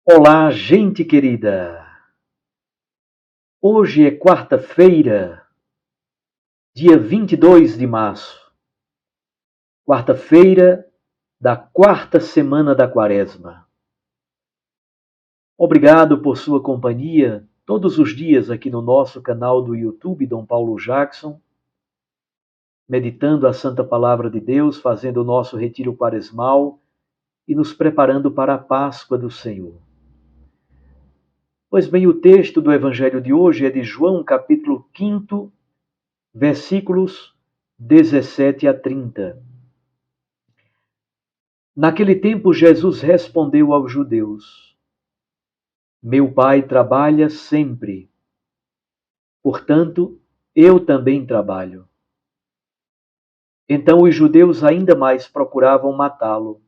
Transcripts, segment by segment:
Olá, gente querida! Hoje é quarta-feira, dia 22 de março, quarta-feira da quarta semana da Quaresma. Obrigado por sua companhia todos os dias aqui no nosso canal do YouTube, Dom Paulo Jackson, meditando a Santa Palavra de Deus, fazendo o nosso retiro quaresmal e nos preparando para a Páscoa do Senhor. Pois bem, o texto do Evangelho de hoje é de João, capítulo 5, versículos 17 a 30. Naquele tempo, Jesus respondeu aos judeus: Meu Pai trabalha sempre, portanto, eu também trabalho. Então os judeus ainda mais procuravam matá-lo,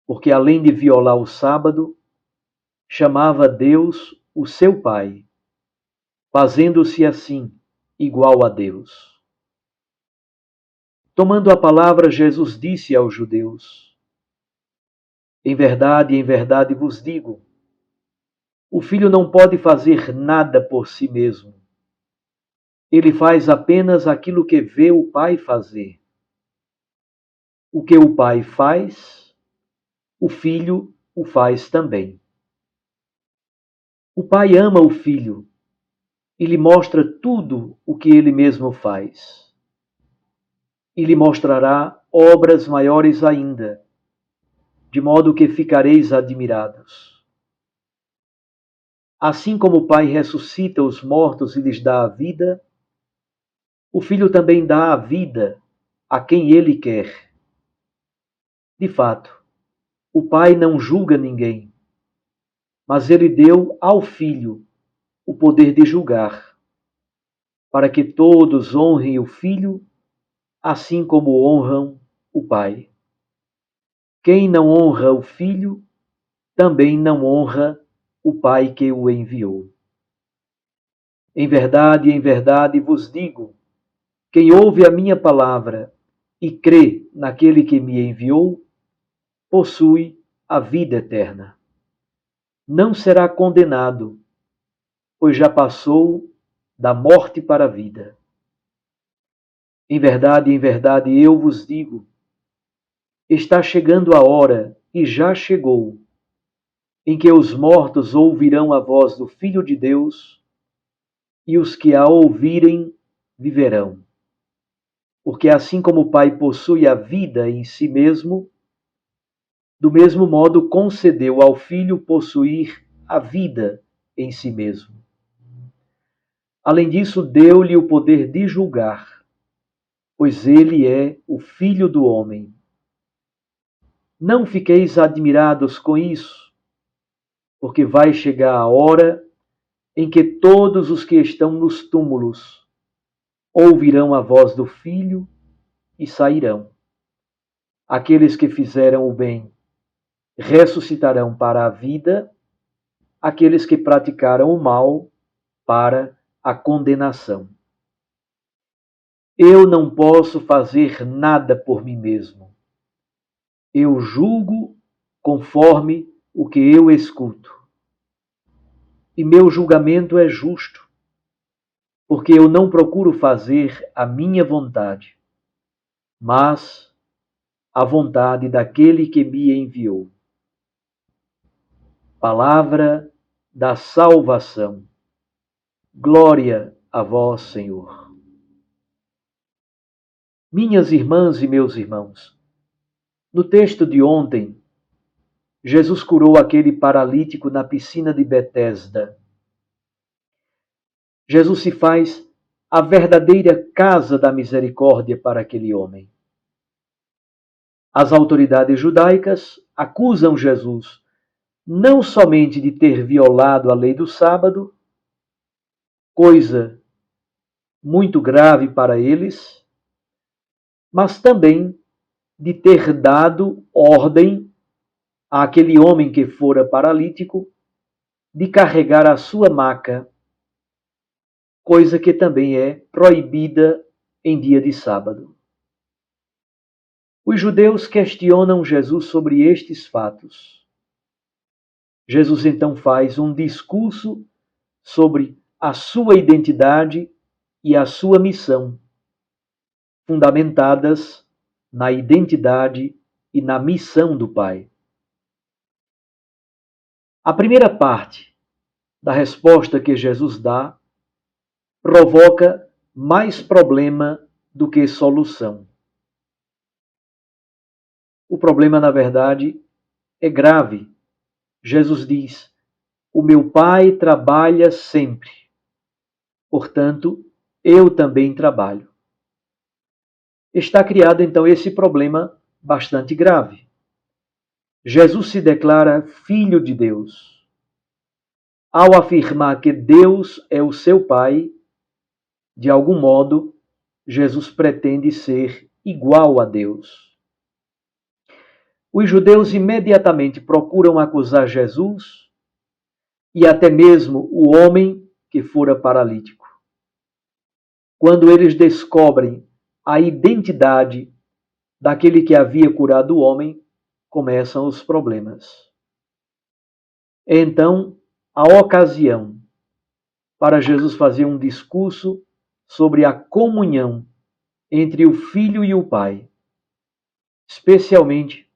porque além de violar o sábado, chamava Deus o seu Pai, fazendo-se assim igual a Deus. Tomando a palavra, Jesus disse aos judeus: em verdade vos digo, o filho não pode fazer nada por si mesmo. Ele faz apenas aquilo que vê o pai fazer. O que o pai faz, o filho o faz também. O pai ama o filho e lhe mostra tudo o que ele mesmo faz. E lhe mostrará obras maiores ainda, de modo que ficareis admirados. Assim como o pai ressuscita os mortos e lhes dá a vida, o filho também dá a vida a quem ele quer. De fato, o pai não julga ninguém, mas ele deu ao filho o poder de julgar, para que todos honrem o filho, assim como honram o pai. Quem não honra o filho, também não honra o pai que o enviou. Em verdade vos digo, quem ouve a minha palavra e crê naquele que me enviou, possui a vida eterna. Não será condenado, pois já passou da morte para a vida. Em verdade, eu vos digo, está chegando a hora, e já chegou, em que os mortos ouvirão a voz do Filho de Deus, e os que a ouvirem viverão. Porque assim como o Pai possui a vida em si mesmo, do mesmo modo concedeu ao Filho possuir a vida em si mesmo. Além disso, deu-lhe o poder de julgar, pois ele é o Filho do homem. Não fiqueis admirados com isso, porque vai chegar a hora em que todos os que estão nos túmulos ouvirão a voz do Filho e sairão. Aqueles que fizeram o bem ressuscitarão para a vida, aqueles que praticaram o mal para a condenação. Eu não posso fazer nada por mim mesmo. Eu julgo conforme o que eu escuto. E meu julgamento é justo, porque eu não procuro fazer a minha vontade, mas a vontade daquele que me enviou. Palavra da salvação. Glória a vós, Senhor. Minhas irmãs e meus irmãos, no texto de ontem, Jesus curou aquele paralítico na piscina de Betesda. Jesus se faz a verdadeira casa da misericórdia para aquele homem. As autoridades judaicas acusam Jesus não somente de ter violado a lei do sábado, coisa muito grave para eles, mas também de ter dado ordem àquele homem que fora paralítico de carregar a sua maca, coisa que também é proibida em dia de sábado. Os judeus questionam Jesus sobre estes fatos. Jesus então faz um discurso sobre a sua identidade e a sua missão, fundamentadas na identidade e na missão do Pai. A primeira parte da resposta que Jesus dá provoca mais problema do que solução. O problema, na verdade, é grave. Jesus diz: "O meu Pai trabalha sempre, portanto, eu também trabalho." Está criado então esse problema bastante grave. Jesus se declara filho de Deus. Ao afirmar que Deus é o seu Pai, de algum modo, Jesus pretende ser igual a Deus. Os judeus imediatamente procuram acusar Jesus e até mesmo o homem que fora paralítico. Quando eles descobrem a identidade daquele que havia curado o homem, começam os problemas. Então, a ocasião para Jesus fazer um discurso sobre a comunhão entre o Filho e o Pai, especialmente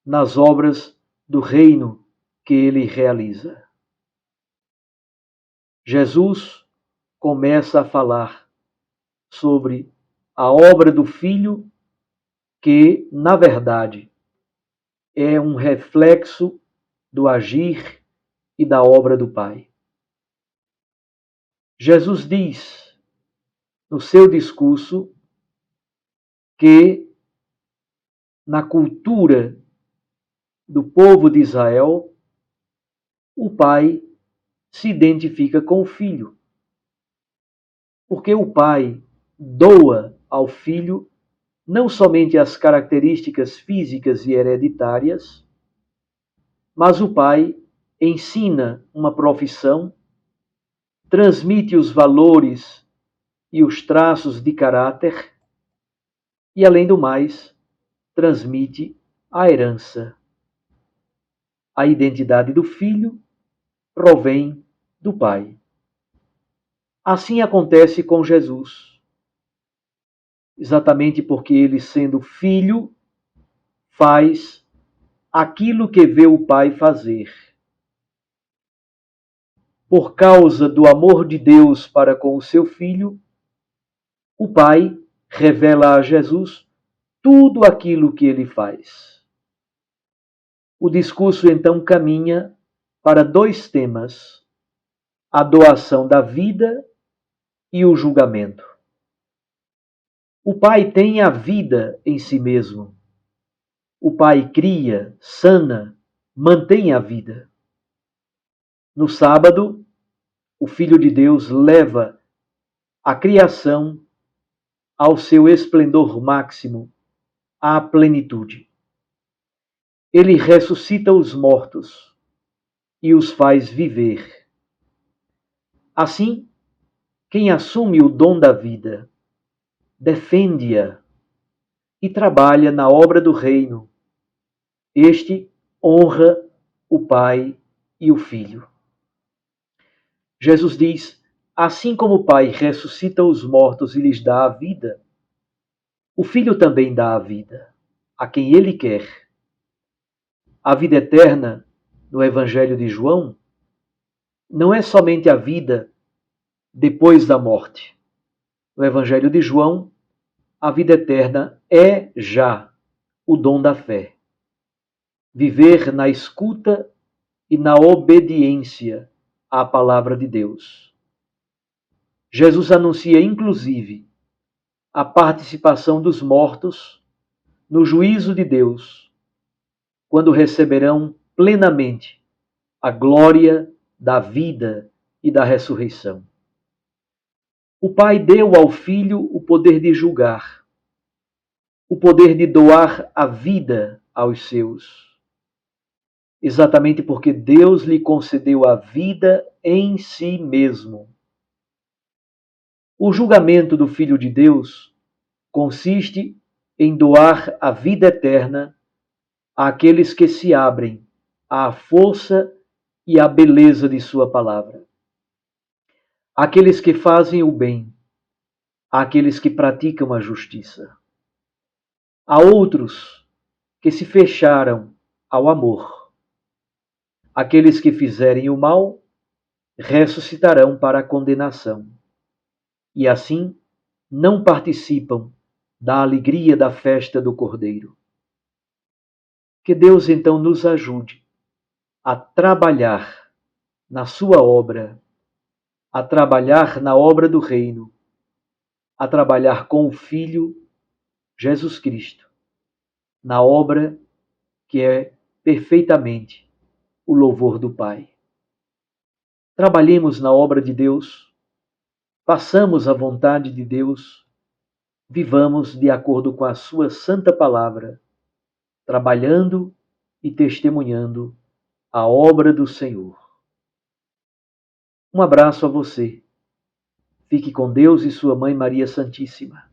nas obras do reino que ele realiza. Jesus começa a falar sobre a obra do Filho, que, na verdade, é um reflexo do agir e da obra do Pai. Jesus diz no seu discurso que, na cultura do povo de Israel, o Pai se identifica com o Filho, porque o Pai doa ao Filho não somente as características físicas e hereditárias, mas o Pai ensina uma profissão, transmite os valores e os traços de caráter e, além do mais, transmite a herança. A identidade do Filho provém do Pai. Assim acontece com Jesus. Exatamente porque ele, sendo filho, faz aquilo que vê o Pai fazer. Por causa do amor de Deus para com o seu Filho, o Pai revela a Jesus tudo aquilo que ele faz. O discurso então caminha para dois temas: a doação da vida e o julgamento. O Pai tem a vida em si mesmo. O Pai cria, sana, mantém a vida. No sábado, o Filho de Deus leva a criação ao seu esplendor máximo, à plenitude. Ele ressuscita os mortos e os faz viver. Assim, quem assume o dom da vida, defende-a e trabalha na obra do reino. Este honra o Pai e o Filho. Jesus diz: assim como o Pai ressuscita os mortos e lhes dá a vida, o Filho também dá a vida a quem ele quer. A vida eterna, no Evangelho de João, não é somente a vida depois da morte. No Evangelho de João, a vida eterna é já o dom da fé. Viver na escuta e na obediência à palavra de Deus. Jesus anuncia, inclusive, a participação dos mortos no juízo de Deus, quando receberão plenamente a glória da vida e da ressurreição. O Pai deu ao Filho o poder de julgar, o poder de doar a vida aos seus. Exatamente porque Deus lhe concedeu a vida em si mesmo. O julgamento do Filho de Deus consiste em doar a vida eterna àqueles que se abrem à força e a beleza de sua palavra. Aqueles que fazem o bem, àqueles que praticam a justiça. Há outros que se fecharam ao amor. Aqueles que fizerem o mal ressuscitarão para a condenação, e assim não participam da alegria da festa do Cordeiro. Que Deus então nos ajude a trabalhar na sua obra, a trabalhar na obra do reino, a trabalhar com o Filho Jesus Cristo, na obra que é perfeitamente o louvor do Pai. Trabalhemos na obra de Deus, façamos a vontade de Deus, vivamos de acordo com a sua santa palavra, trabalhando e testemunhando a obra do Senhor. Um abraço a você. Fique com Deus e sua Mãe Maria Santíssima.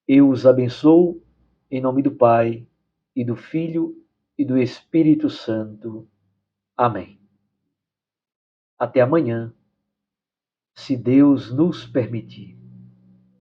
Eu os abençoo em nome do Pai, e do Filho, e do Espírito Santo. Amém. Até amanhã, se Deus nos permitir.